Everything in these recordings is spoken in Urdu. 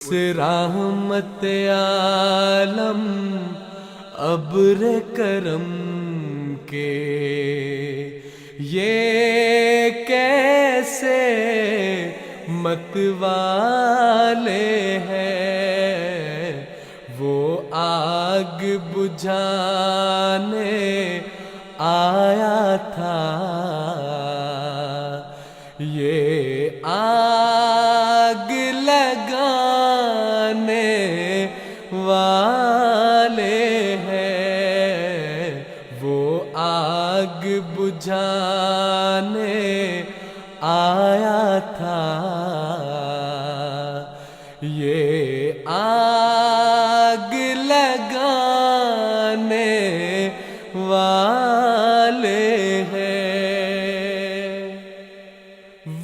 اس رحمت عالم ابر کرم کے یہ کیسے متوالے ہیں، وہ آگ بجھانے آیا تھا، یہ آگ لگانے والے ہیں، وہ آگ بجھانے آیا تھا، یہ آگ لگانے والے ہیں۔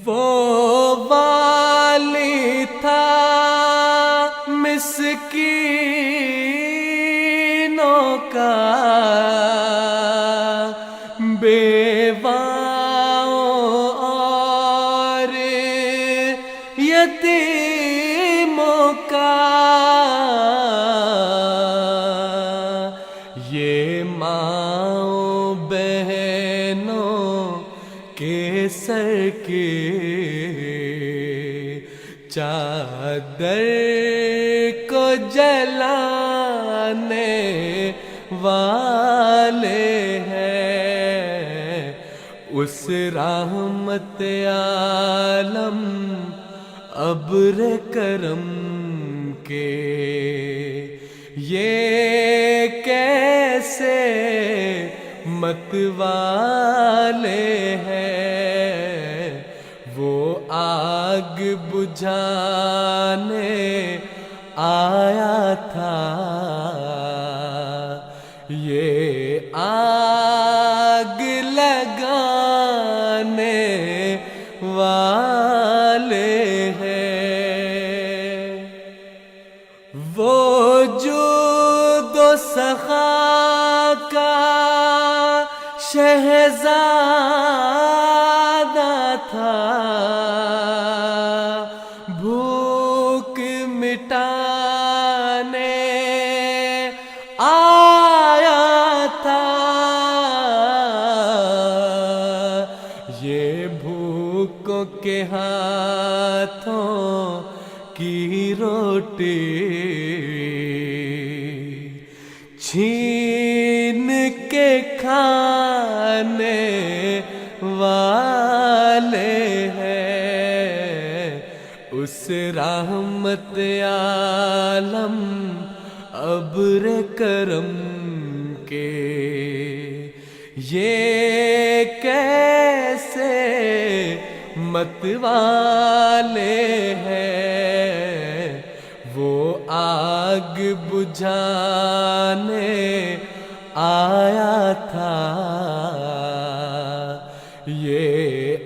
وہ والی تھا مسکینوں کا، بیواؤں اور یتیموں کا، یہ ماؤں بہنوں کے سر کے چادر کو جلانے والے ہیں۔ اس رحمت عالم ابر کرم کے یہ کیسے متوالے ہیں، وہ آگ بجھانے آیا تھا، یہ آگ لگانے والے ہیں۔ وہ جود و سخا کا شہزادہ تھا، بھوک مٹانے آیا تھا، یہ بھوکوں کے ہاتھوں کی روٹی چھین کے کھانے والے ہیں۔ اس رحمت عالم ابر کرم کے یہ کیسے متوالے ہیں، وہ آگ بجھانے آیا تھا، یہ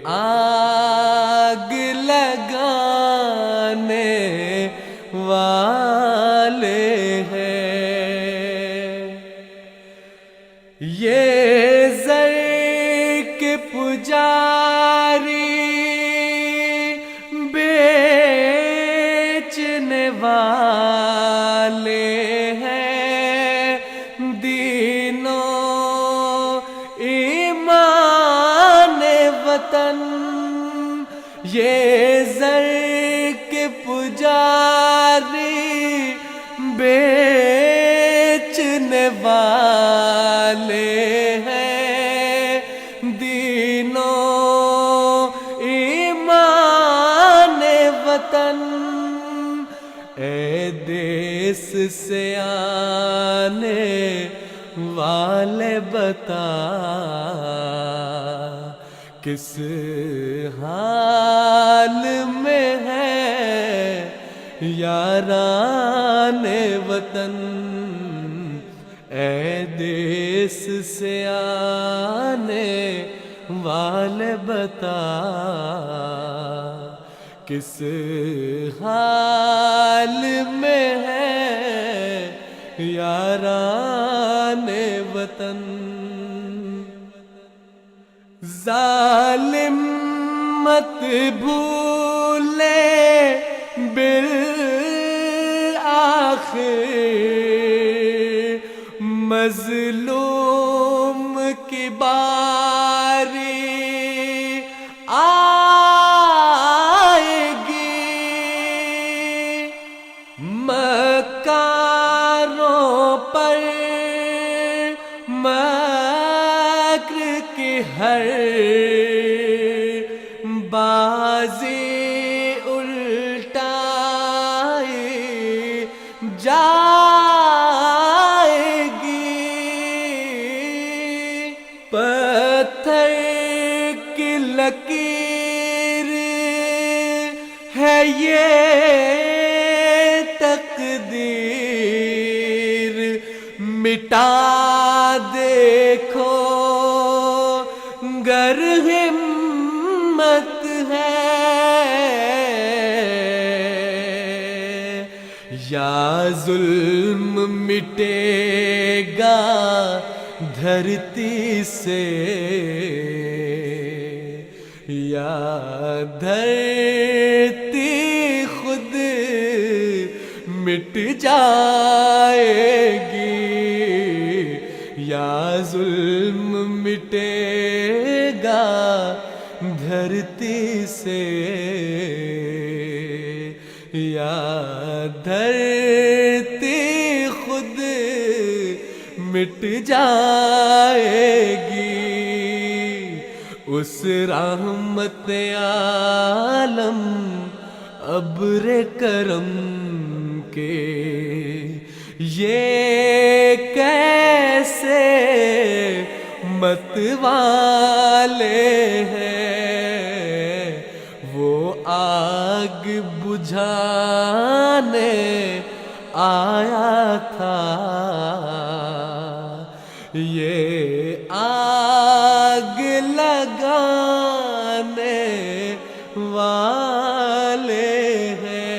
آگ لگانے والے ہیں۔ یہ زر کے پجاری بیچنے والے ہیں، دینوں ایمان وطن یہ زر کے پجاری بیچنے والے ہیں، دینوں ایمان وطن، اے دیس سے آنے والے بتا، کس حال میں ہے یاران وطن، اے دیس سے آنے والے بتا، کس حال میں ہے یاران وطن۔ ظالم مت بھولے آخر مظلوم کی باری آئے گی، مکاروں پر مکر کی ہر بازی الٹائی جائے گی، پتھر کی لکیر ہے یہ تقدیر، مٹا دیکھو گر ہمت ہے، یا ظلم مٹے گا دھرتی سے، یا دھرتی خود مٹ جائے گی، یا ظلم مٹے گا دھرتی سے، یا دھرتی خود مٹ جائے گی، اس رحمت عالم ابر کرم کے یہ کیسے متوالے ہیں، وہ آگ بجھانے آیا تھا، یہ آگ لگانے والے ہیں۔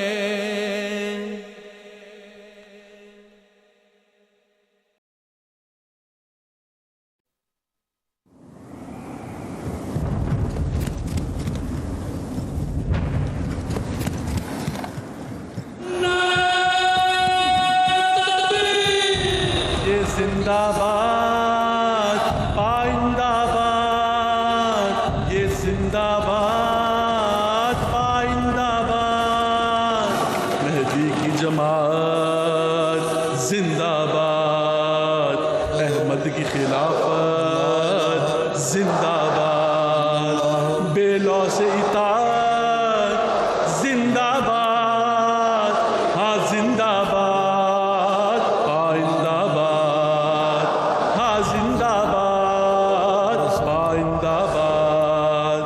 زندہ باد پائندہ باد، یہ زندہ باد پائندہ باد، مہدی کی جماعت زندہ باد، احمد کی خلافت زندہ باد، بے لو سے اطاعت زندہ باد، ہاں زندہ باد پائندہ باد، ہاں زندہ باد پائندہ باد۔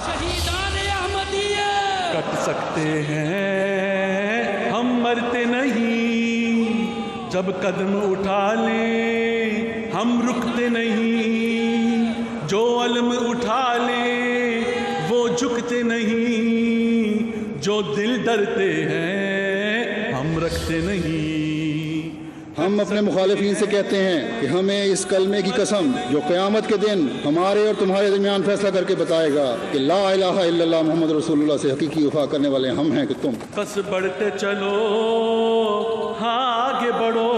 شہیدان احمدیہ کٹ سکتے ہیں ہم مرتے نہیں، جب قدم اٹھا لیں ہم رکتے نہیں، جو علم اٹھا لیں وہ جھکتے نہیں، جو دل ڈرتے ہیں ہم رکھتے نہیں۔ ہم اپنے مخالفین سے کہتے ہیں کہ ہمیں اس کلمے کی قسم جو قیامت کے دن ہمارے اور تمہارے درمیان فیصلہ کر کے بتائے گا کہ لا الہ الا اللہ محمد رسول اللہ سے حقیقی وفا کرنے والے ہم ہیں کہ تم۔ بس بڑھتے چلو ہاں آگے بڑھو،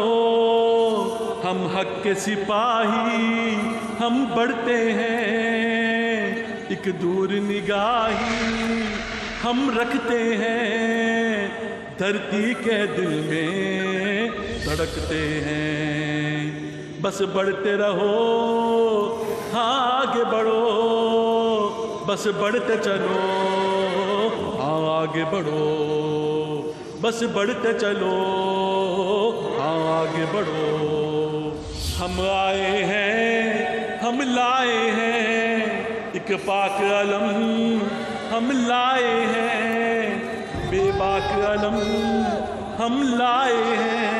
ہم حق کے سپاہی ہم بڑھتے ہیں، ایک دور نگاہی ہم رکھتے ہیں، دھرتی کے دل میں دھڑکتے ہیں۔ بس بڑھتے رہو ہاں آگے بڑھو، بس بڑھتے چلو ہاں آگے بڑھو، بس بڑھتے چلو ہاں آگے بڑھو۔ ہم آئے ہیں ہم لائے ہیں ایک پاک علم، ہم لائے ہیں بے باک علم، ہم لائے ہیں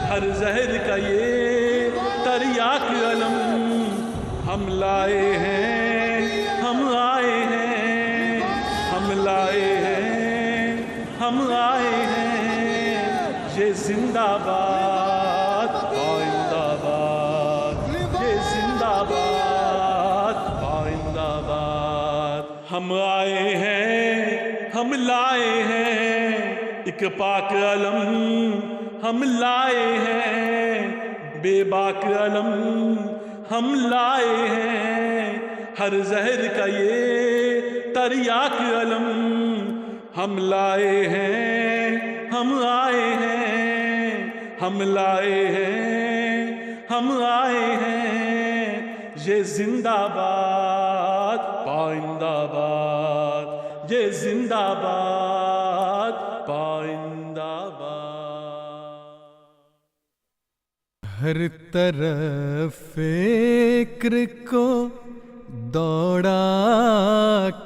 ہر زہر کا یہ تریاک علم، ہم لائے ہیں ہم آئے ہیں، ہم لائے ہیں ہم آئے ہیں، یہ زندہ باد پائندہ باد، یہ زندہ باد پائندہ باد۔ ہم آئے ہیں ہم لائے ہیں ایک پاک علم ہم لائے ہیں، بے باک علم ہم لائے ہیں، ہر زہر کا یہ تریاک علم ہم لائے ہیں، ہم آئے ہیں، ہم لائے ہیں، ہم آئے ہیں، یہ زندہ باد پائندہ باد، یہ زندہ باد پائندہ باد۔ ہر طرف فکر کو دوڑا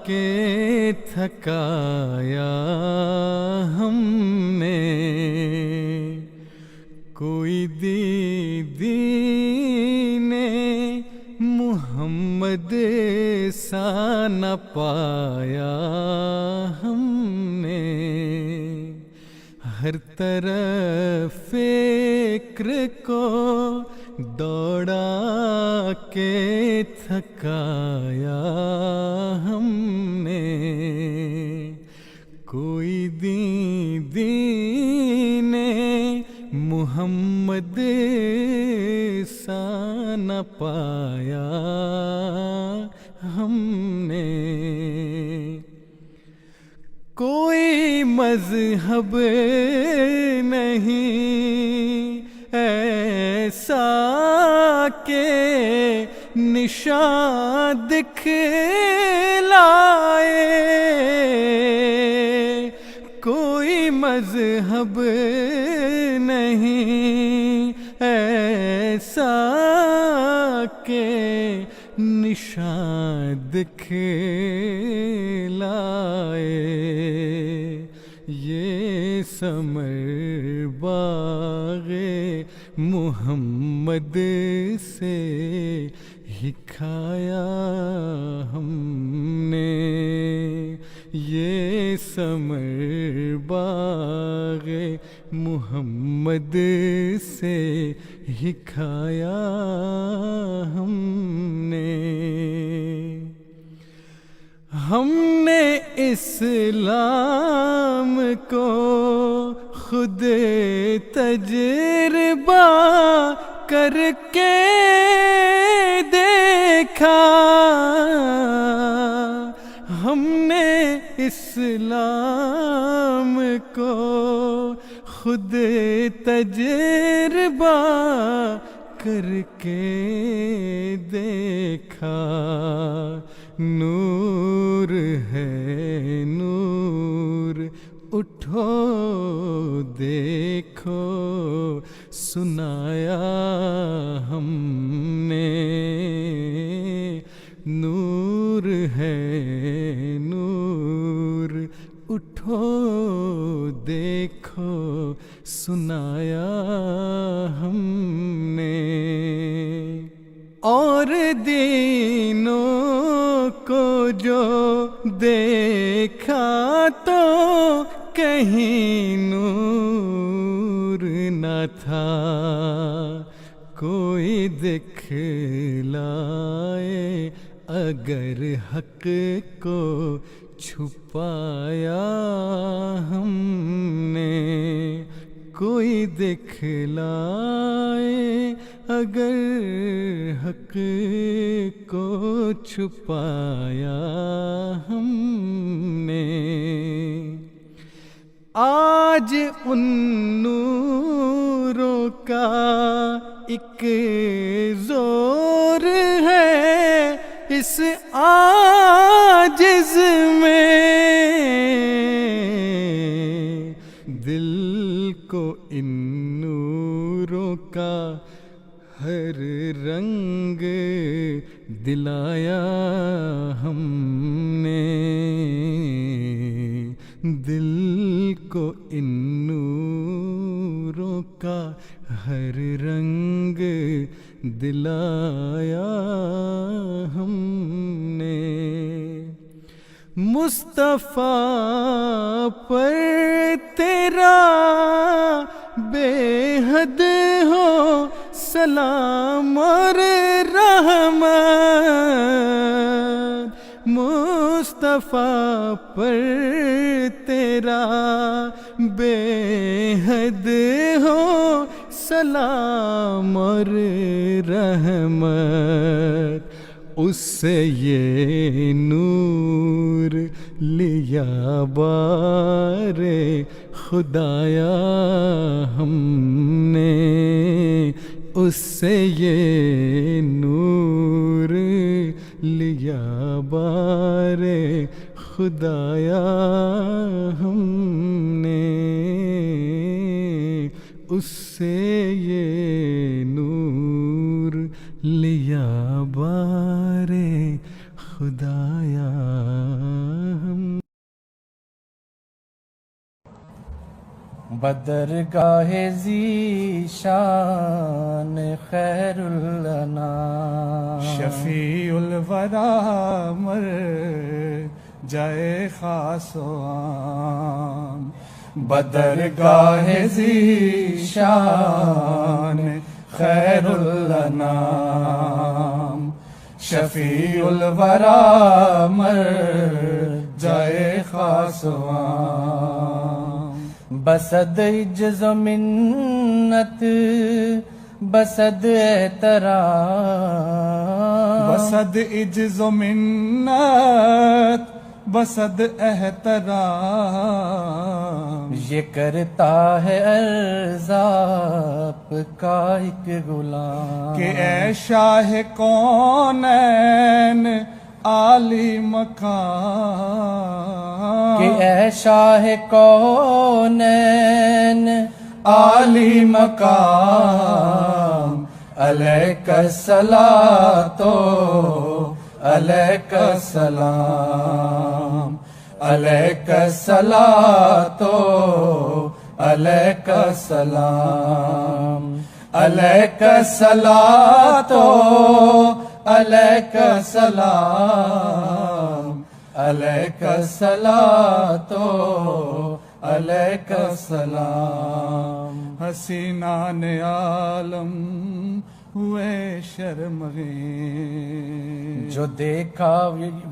کے تھکایا ہم نے، کوئی دیدی نے محمد سا نہ پایا ہم نے، ہر طرف فکر کو دوڑا کے تھکایا ہم نے، کوئی دیدی نے محمد سا نہ پایا ہم نے، کوئی مذہب نہیں ایسا کہ نشان دکھلائے، کوئی مذہب نہیں ایسا کہ نشان دکھلائے، یہ ثمر باغ محمد سے ہی کھایا ہم نے، یہ ثمر باغ محمد سے ہی کھایا ہم نے، ہم نے اسلام کو خود تجربہ کر کے دیکھا، ہم نے اسلام کو خود تجربہ کر کے دیکھا، نور ہے نور اٹھو دیکھو سنایا ہم نے، نور ہے نور اٹھو دیکھو سنایا ہم نے، اور دینوں کو جو دیکھا تو کہیں نور نہ تھا، کوئی دکھلائے اگر حق کو چھپایا ہم نے، کوئی دکھلائے اگر حق کو چھپایا ہم نے، آج ان نوروں کا ایک زور ہے اس عاجز میں، دل کو ان نوروں کا ہر رنگ دلایا ہم نے، دل کو ان نوروں کا ہر رنگ دلایا ہم نے، مصطفیٰ پر تیرا بے حد ہو سلام اور رحمت، مصطفیٰ پر تیرا بے بے حد ہو سلام اور رحمت، اس سے یہ نور لیا بار خدایا ہم نے، اس سے یہ نور لیا بار خدایا ہم نے، اس سے یہ نور لیا بار خدایا ہم۔ بدرگاہ ذیشان خیر الانام، شفیع الورا مر جائے خاص و عام، بدرگاہ ذیشان خیر الانام، شفیع الورا مر جائے خاص و عام، بسد عجز و منت بسد احترام، بسد عجز و منت بسد احترام، یہ کرتا ہے عرض آپ کا ایک غلام، کہ اے شاہ کونین عالی مقام، کہ اے شاہ کونین عالی مقام، علیک الصلاۃ علیک السلام، علیک الصلاۃ علیک السلام، علیک الصلاۃ علیک السلام، علیک الصلاۃ علیک السلام، حسینان عالم ہوئے شرمگین، جو دیکھا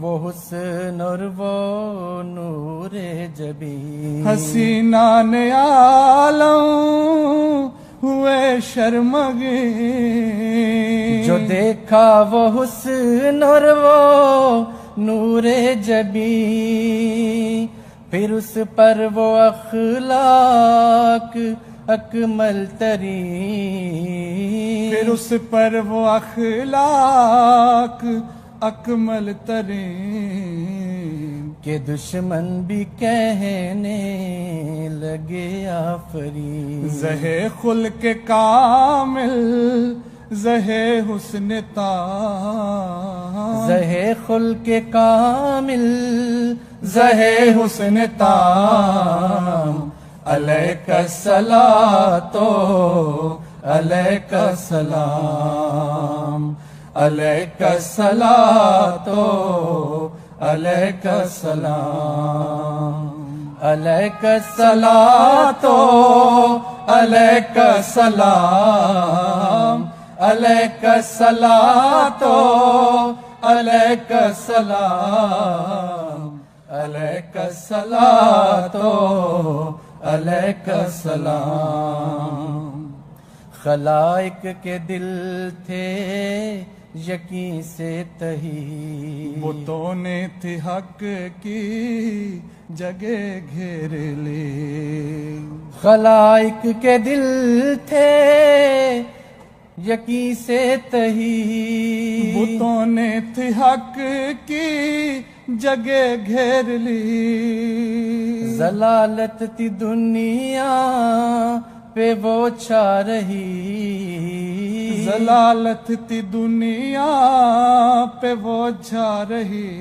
وہ حسن اور وہ نور جبین، حسینان عالم ہوئے شرمگین، جو دیکھا وہ حسن اور وہ نور جبین، پھر اس پر وہ اخلاق اکمل ترین، پھر اس پر وہ اخلاق اکمل ترین، کہ دشمن بھی کہنے لگے آفرین، زہے خلق کامل زہے حسن تام، زہے خلق کامل زہے حسن تام، علیک الصلاۃ علیک السلام، علیک الصلاۃ علیک السلام، علیک الصلاۃ علیک السلام، علیک الصلاۃ علیک السلام، علیک الصلاۃ علیک السلام، خلائق کے دل تھے یقین سے تہی، بتوں نے تھی حق کی جگہ گھیر لی، خلائق کے دل تھے یقین سے تہی، بتوں نے تھی حق کی جگہ گھیر لی، ضلالت تھی دنیا پہ وہ چھا رہی، ضلالت تھی دنیا پہ وہ چھا رہی،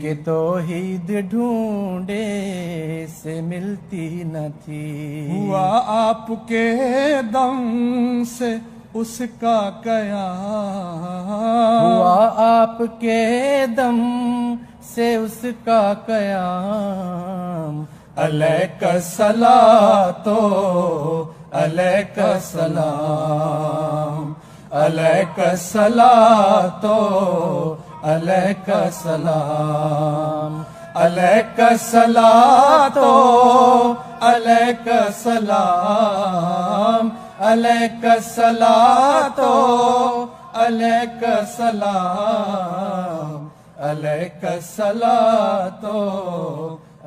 کہ توحید ڈھونڈے سے ملتی نہ تھی، ہوا آپ کے دم سے اس کا قیام، ہوا آپ کے دم سے اس کا قیام، علیک الصلاۃ علیک السلام، علیک الصلاۃ علیک السلام، علیک الصلاۃ علیک السلام علیک الصلاۃ علیک السلام علیک الصلاۃ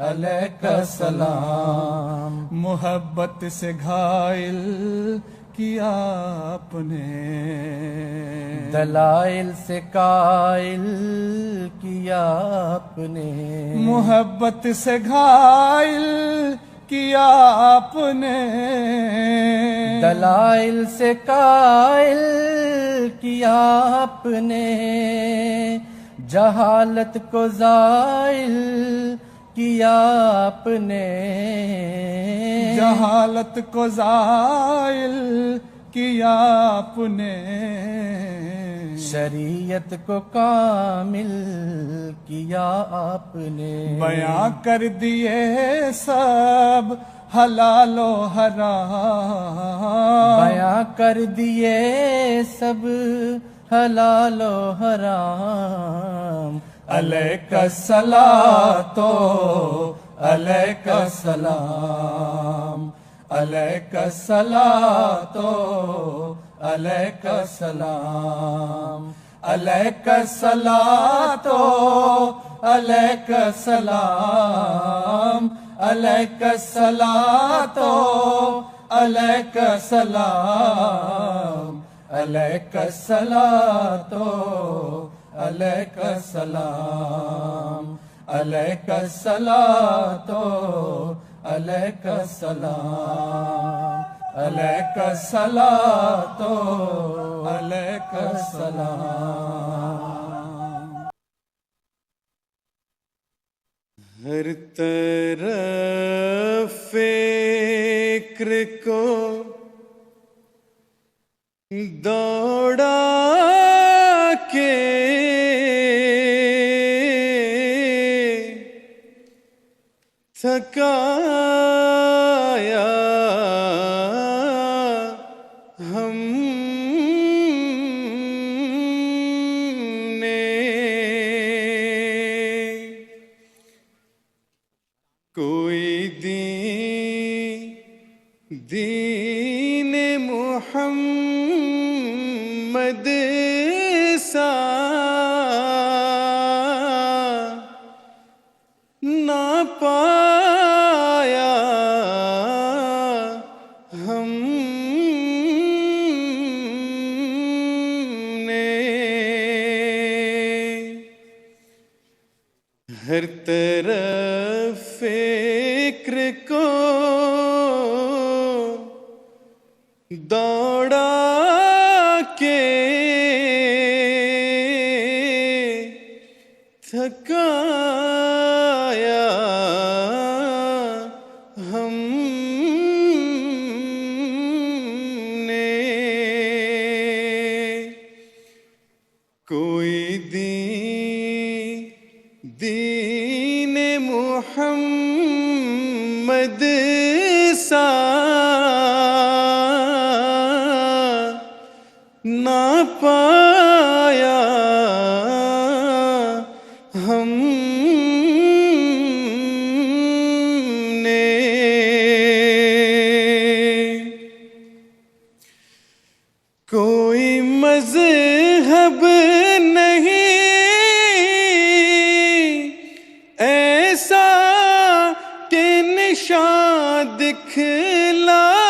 علیک السلام. محبت سے گھائل کیا آپ نے، دلائل سے قائل کیا آپ نے، محبت سے گھائل کیا آپ نے، دلائل سے قائل کیا آپ نے، جہالت کو زائل کیا آپ نے، جہالت کو زائل کیا آپ نے، شریعت کو کامل کیا آپ نے، بیاں کر دیے سب حلال و حرام، بیاں کر دیے سب حلال و حرام. علیک الصلاۃ علیک السلام علیک الصلاۃ علیک السلام علیک الصلاۃ علیک السلام علیک الصلاۃ علیک السلام علیک الصلاۃ علیک السلام علیک الصلاۃ علیک السلام علیک الصلاۃ علیک السلام. ہر طرف فکر کو دوڑا کے تھکایا ہم نے، کوئی دین محمد سا نہ پایا ہم نے، ہر طرف فکر کو دوڑا کے تھکایا ہم نے، کوئی دین محمد سا نہ پایا ہم نے، کوئی مذہب نہیں ایسا کہ نشان دکھلائے،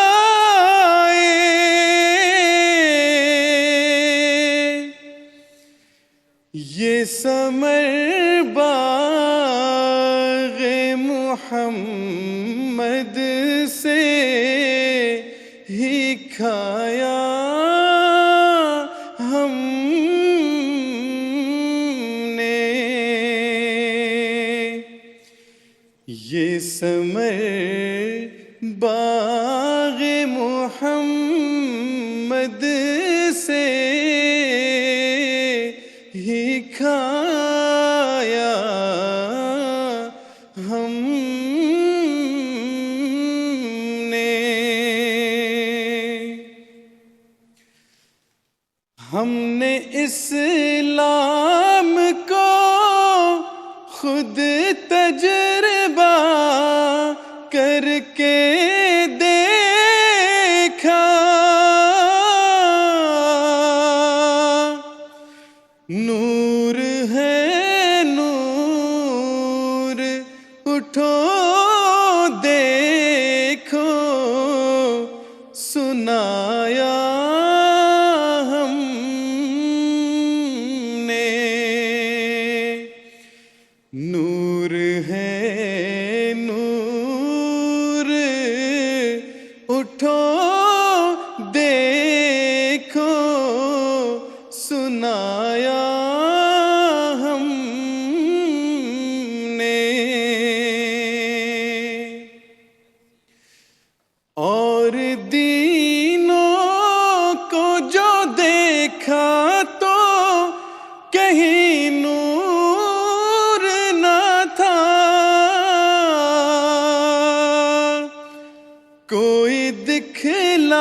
یہ ثمر باغ محمد سے ہی کھایا ہم نے، یہ ثمر باغ محمد سے ہی کھایا ہم نے، ہم نے اسلام کو خود تجربہ کر کے دیکھا نور ہے نور اٹھو دیکھو سنایا ہم نے نور ہے نور اٹھو دیکھو سنایا ہم نے اور دینوں کو جو دیکھا تو کہیں نور نہ تھا کوئی دکھلائے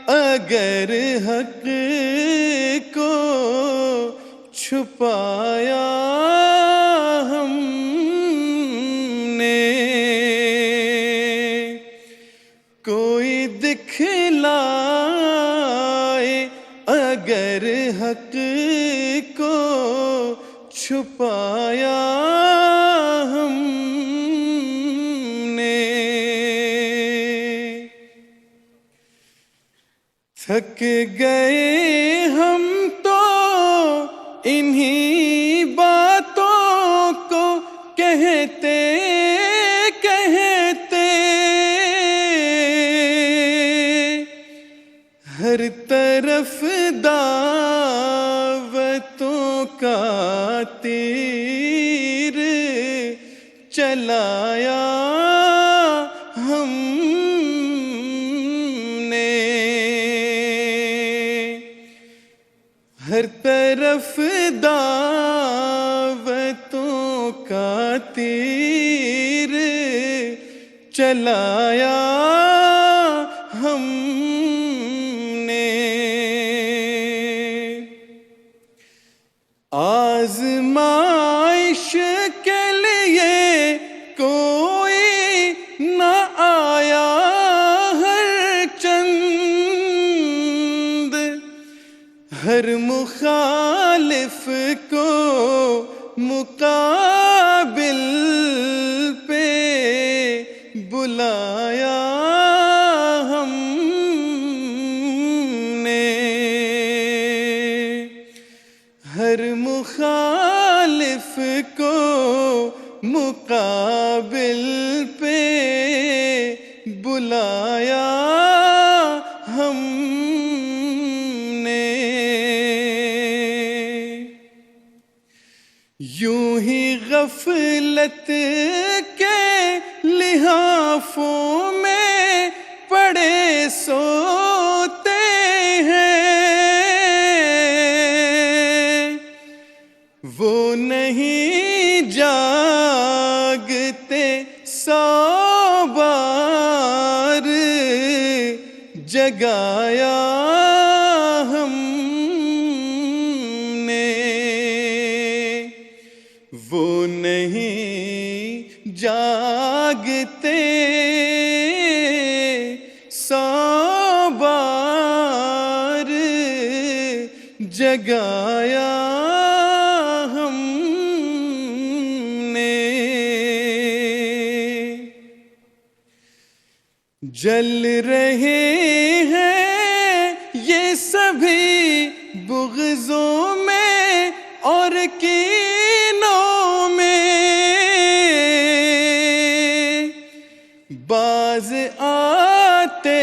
اگر حق کو چھپایا ہم نے کوئی دکھلائے اگر حق کو چھپایا ہم نے تھک گئے ہم تو انہی باتوں کو کہتے کہتے ہر طرف دعوتوں کا تیر چلایا ہم نے ہر طرف دعوتوں کا تیر چلایا ہم نے آزمائش کے لیے کوئی نہ آیا ہر چند ہر مخالف کو مقابل پہ بلایا ہم نے ہر مخالف کو مقابل پہ بلایا ہم نے یوں ہی غفلت کے لحافوں میں پڑے سوتے ہیں وہ نہیں جاگتے 100 بار جگایا ہم نے وہ نہیں جاگتے 100 بار جگایا ہم نے جل رہے ہیں یہ سبھی بغضوں میں اور کینوں میں باز آتے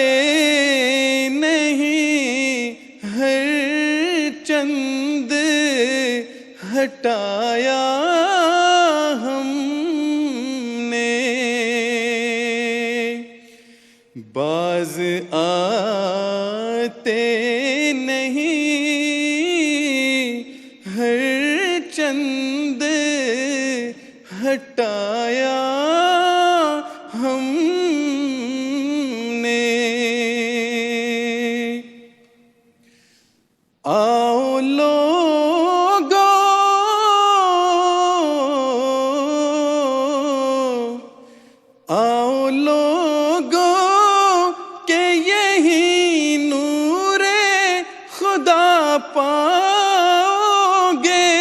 نہیں ہر چند ہٹایا ہم نے باز آتے نہیں ہر چند ہٹایا ہم نے آؤ لوگو پاؤ گے،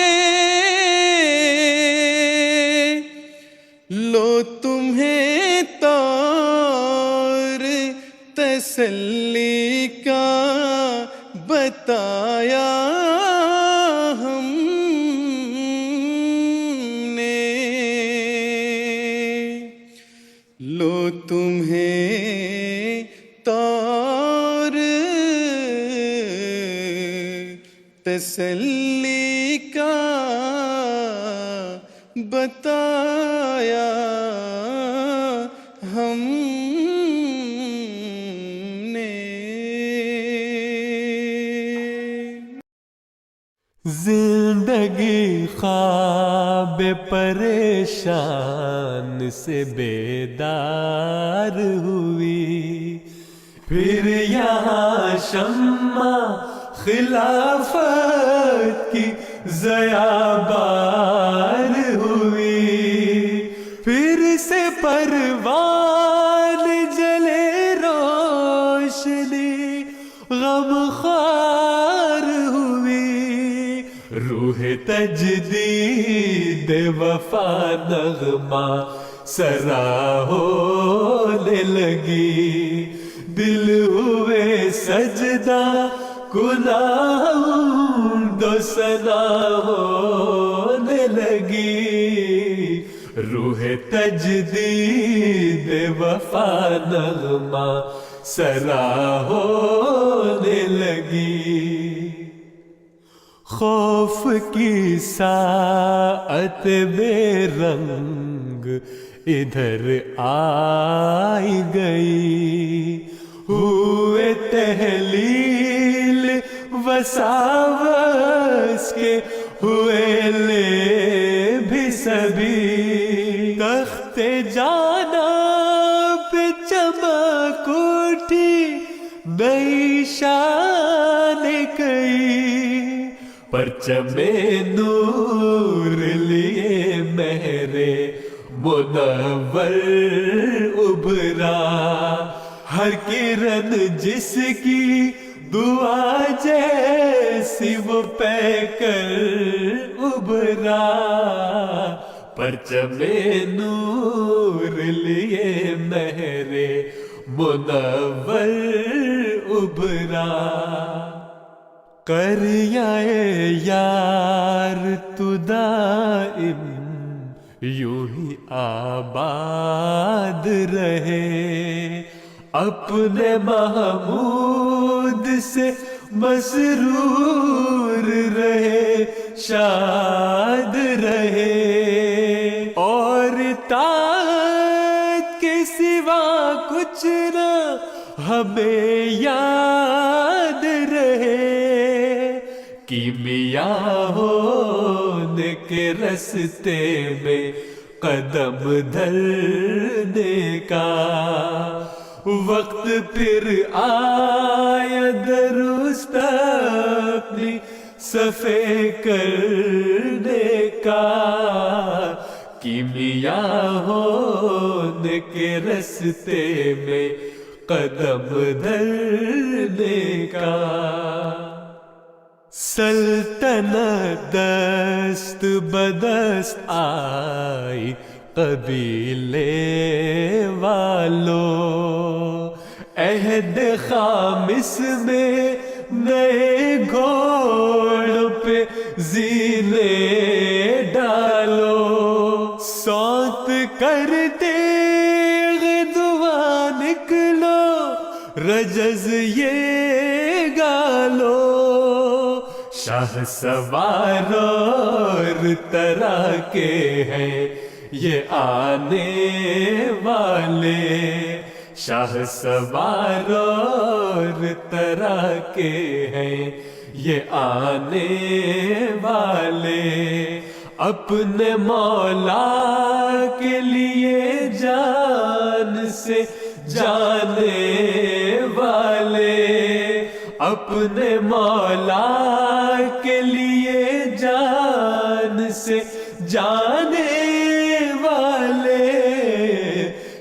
لو تمہیں طور تسلی کا بتایا ہم نے، لو تمہیں طور تسلی کا بتایا ہم نے۔ زندگی خواب پریشان سے بیدار ہوئی، پھر یہاں شمع خلافت کی ضیاء بار ہوئی، پھر سے پروان جلے روشنی غمخوار ہوئی، روح تجدید وفا نغمہ سرا ہونے لگی، دل ہوئے سجدہ گناہوں دو ثنا ہونے لگی، روح تجدید وفا نغمہ سرا ہونے لگی، خوف کی ساعت بے رنگ ادھر آئی گئی، ہوئے تحلیل وساوس کے ہوئے لے بھی سبھی، تخت جانا پہ چمک اٹھی نئی شان کئی، پرچم نور لیے مہر منور ابھرا، ہر کرن جس کی دعا جیسی وہ پہ کر ابھرا، پرچم نور لیے مہر منور ابھرا، قریائے یار تو دائم یوں ہی آباد رہے، اپنے محمود سے مسرور رہے، شاد رہے، اور طاعت کے سوا کچھ نہ ہمیں یاد رہے، کیمیا ہونے کے رستے میں قدم دھرنے کا وقت پھر آیا، درست اپنی صفحے کرنے کا، کیمیا ہونے کے رستے میں قدم دھرنے کا، سلطنت دست بدست آئی قبیلے والوں، عہد خامس میں نئے گھوڑوں پہ زینے ڈالو، سوت کر تیغ دعا نکلو، رجز یہ گالو، شاہ سوار اور طرح کے ہیں یہ آنے والے، شاہ سوار اور طرح کے ہیں یہ آنے والے، اپنے مولا کے لیے جان سے جانے والے، اپنے مولا کے لیے جان سے جانے والے،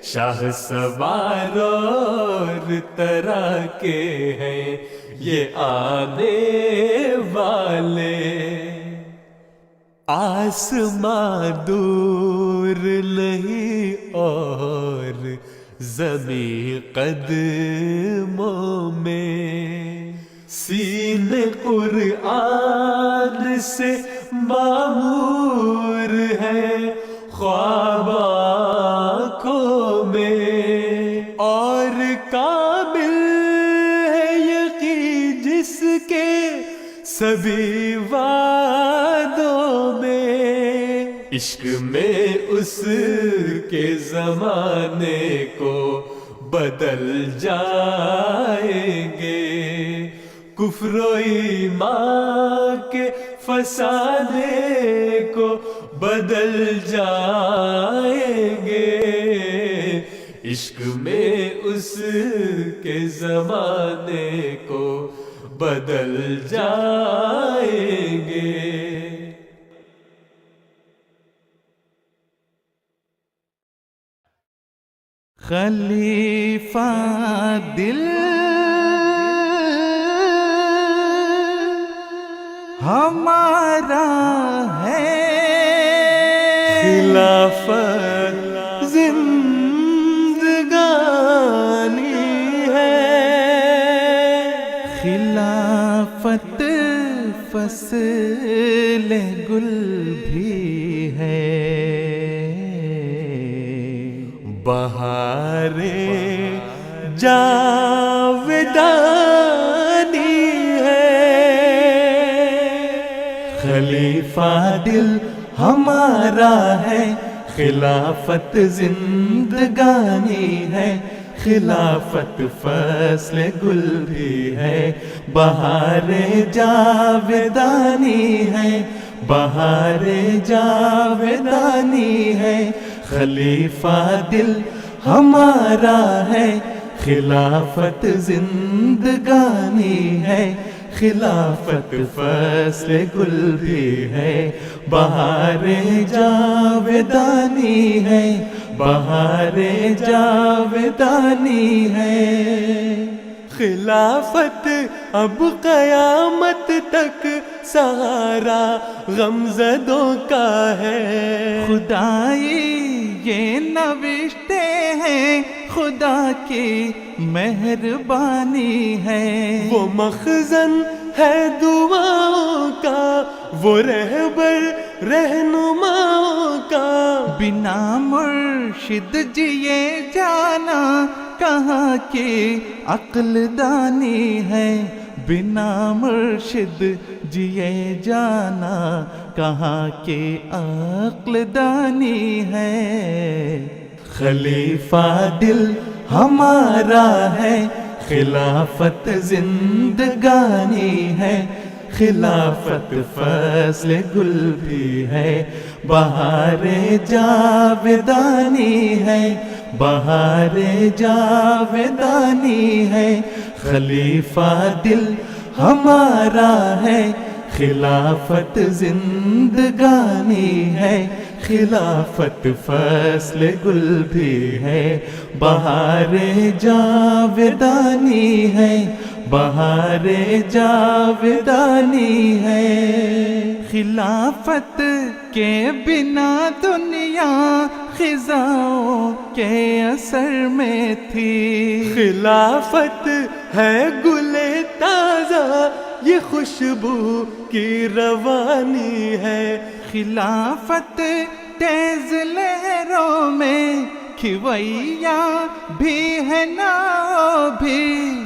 شاہ سوار اور طرح کے ہیں یہ آنے والے. آسماں دور نہیں اور زمین قدموں میں، سینے قرآن سے معمور ہے خواب آنکھوں میں، اور کامل ہے یقین جس کے سبھی وعدوں میں، عشق میں اس کے زمانے کو بدل جائیں گے، کفر و ایمان کے فسانے کو بدل جائیں گے، عشق میں اس کے زمانے کو بدل جائیں گے. خلیفہ دل ہمارا ہے، خلافت زندگانی ہے، خلافت فصل گل بھی ہے، بہار جاودانی ہے، خلیفہ دل ہمارا ہے، خلافت زندگانی ہے، خلافت فصل گل بھی ہے، بہار جاودانی ہے، بہار جاودانی ہے، خلیفہ دل ہمارا ہے، خلافت زندگانی ہے، خلافت فصل گل بھی ہے، بہار جاودانی ہے، بہار جاودانی ہے. خلافت اب قیامت تک سہارا غمزدوں کا ہے، خدائی یہ نوشتے ہیں، خدا کی مہربانی ہے، وہ مخزن ہے دعاؤں کا، وہ رہبر رہنماؤں کا، بنا مرشد جیے جانا کہاں کی عقل دانی ہے، بنا مرشد جیے جانا کہاں کی عقل دانی ہے. خلیفہ دل ہمارا ہے، خلافت زندگانی ہے، خلافت فصل گل بھی ہے، بہار جاودانی ہے، بہار جاودانی ہے، خلیفہ دل ہمارا ہے، خلافت زندگانی ہے، خلافت فصل گل بھی ہے، بہار جاودانی ہے، بہار جاودانی ہے. خلافت کے بنا دنیا خزاؤں کے اثر میں تھی، خلافت ہے گل تازہ یہ خوشبو کی روانی ہے، خلافت تیز لہروں میں کھویا بھی ہے ناؤ بھی،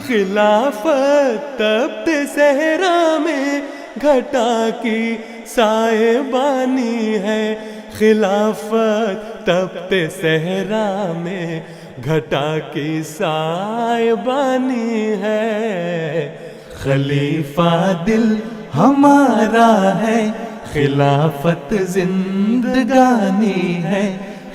خلافت تپت صحرا میں گھٹا کی سائے بانی ہے، خلافت تپت صحرا میں گھٹا کی سائے بانی ہے. خلیفہ دل ہمارا ہے، خلافت زندگانی ہے،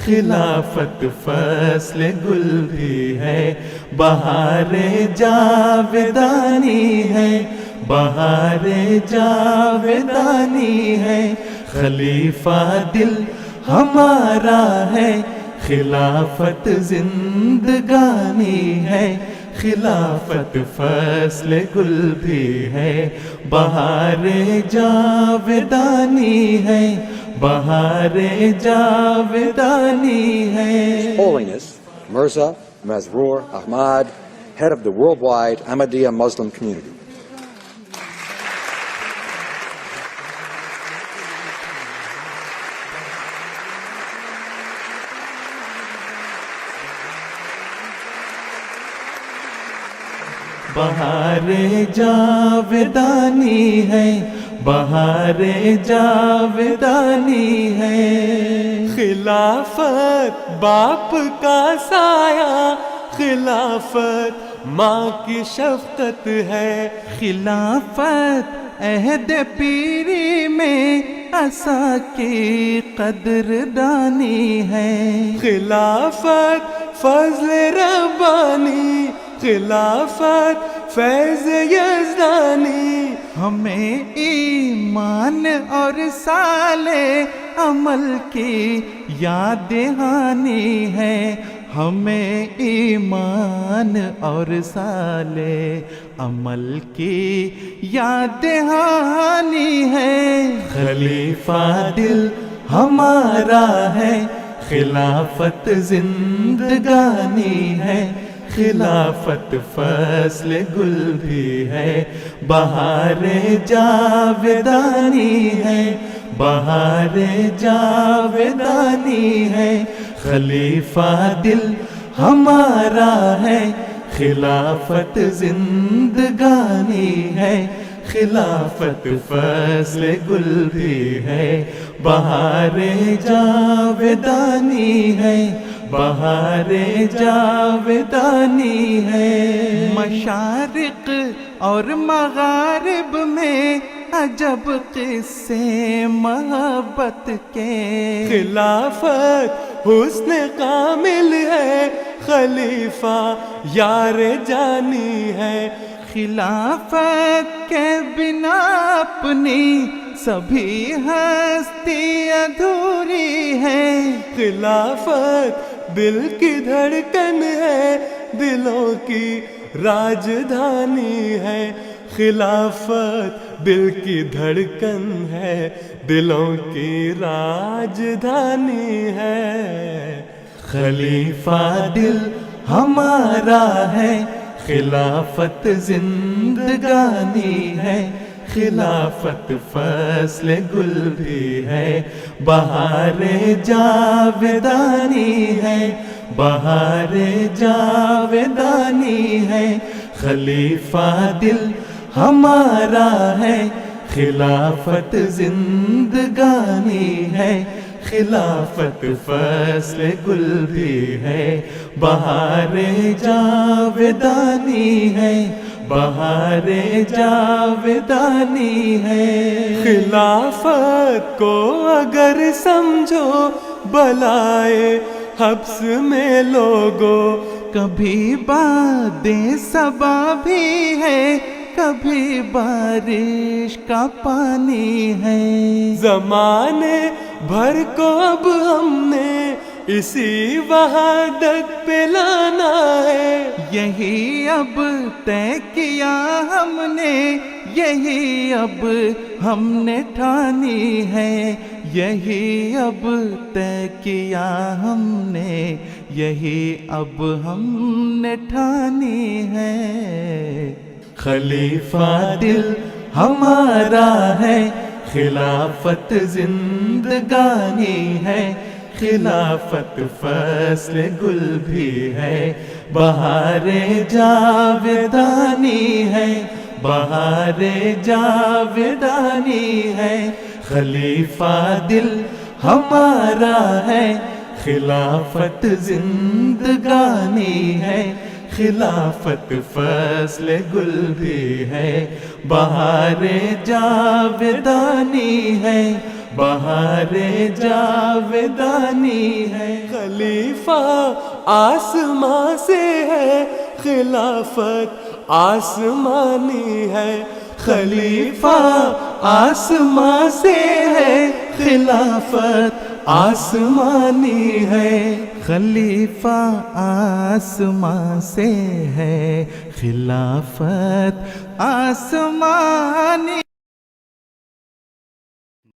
خلافت فصل گل بھی ہے، بہار جاودانی ہے، بہار جاودانی ہے، خلیفہ دل ہمارا ہے، خلافت زندگانی ہے، خلافت فصل گل بھی ہے، بہار جاودانی ہے، بہار جاودانی ہے. Holiness Mirza Masroor Ahmad, head of the worldwide Ahmadiyya Muslim community. بہار جاودانی ہے، بہار جاودانی ہے. خلافت باپ کا سایہ، خلافت ماں کی شفقت ہے. خلافت عہد پیری میں عصا کی قدردانی ہے. خلافت فضل ربانی، خلافت فیض یزدانی. ہمیں ایمان اور صالح عمل کی یاد دہانی ہے. ہمیں ایمان اور صالح عمل کی یاد دہانی ہے. خلیفہ دل ہمارا ہے، خلافت زندگانی ہے. خلافت فصل گل بھی ہے، بہار جاودانی ہے، بہار جاودانی ہے. خلیفہ دل ہمارا ہے، خلافت زندگانی ہے. خلافت فصل گل بھی ہے، بہار جاودانی ہے، بہار جاودانی ہے. مشارق اور مغارب میں عجب قصے محبت کے. خلافت حسن کامل ہے، خلیفہ یار جانی ہے. خلافت کے بنا اپنی سبھی ہستی ادھوری ہے. خلافت دل کی دھڑکن ہے، دلوں کی راجدھانی ہے. خلافت دل کی دھڑکن ہے، دلوں کی راجدھانی ہے. خلیفہ دل ہمارا ہے، خلافت زندگانی ہے. خلافت فصل گل بھی ہے، بہار جاودانی ہے، بہار جاودانی ہے. خلیفہ دل ہمارا ہے، خلافت زندگانی ہے. خلافت فصل گل بھی ہے، بہار جاودانی ہے، بہار جاودانی ہے. خلافت کو اگر سمجھو بلائے حبس میں لوگو، کبھی بادیں صبا بھی ہے، کبھی بارش کا پانی ہے. زمانے بھر کو اب ہم نے اسی وحدت پہ لانا ہے. یہی اب طے کیا ہم نے، یہی اب ہم نے ٹھانی ہے. یہی اب طے کیا ہم نے، یہی اب ہم نے ٹھانی ہے. خلیفہ دل ہمارا ہے، خلافت زندگانی ہے. خلافت فصل گل بھی ہے، بہار جاودانی ہے، بہار جاودانی ہے. خلیفہ دل ہمارا ہے، خلافت زندگانی ہے. خلافت فصل گل بھی ہے، بہار جاودانی ہے، بہار جاودانی ہے. خلیفہ آسمان سے ہے، خلافت آسمانی ہے. خلیفہ آسمان سے ہے، خلافت آسمانی ہے. خلیفہ آسمان سے ہے، خلافت آسمانی